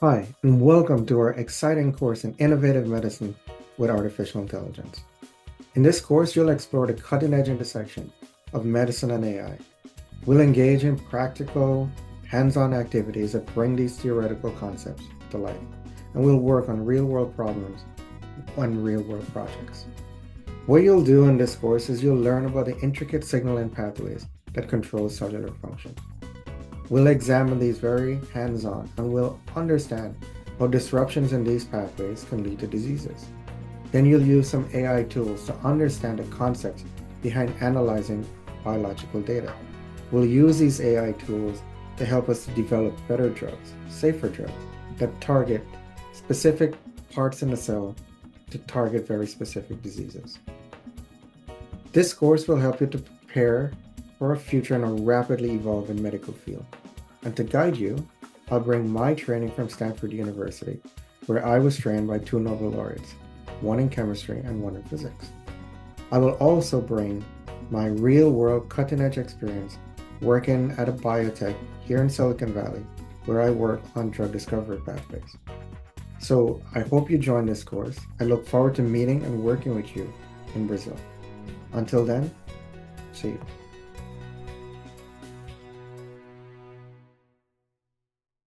Hi, and welcome to our exciting course in Innovative Medicine with Artificial Intelligence. In this course, you'll explore the cutting-edge intersection of medicine and AI. We'll engage in practical, hands-on activities that bring these theoretical concepts to life, and we'll work on real-world problems on real-world projects. What you'll do in this course is you'll learn about the intricate signaling pathways that control cellular function. We'll examine these very hands-on and we'll understand how disruptions in these pathways can lead to diseases. Then you'll use some AI tools to understand the concepts behind analyzing biological data. We'll use these AI tools to help us to develop better drugs, safer drugs, that target specific parts in the cell to target very specific diseases. This course will help you to prepare for a future in a rapidly evolving medical field. And to guide you, I'll bring my training from Stanford University, where I was trained by two Nobel laureates, one in chemistry and one in physics. I will also bring my real-world cutting-edge experience working at a biotech here in Silicon Valley, where I work on drug discovery pathways. So I hope you join this course. I look forward to meeting and working with you in Brazil. Until then, see you.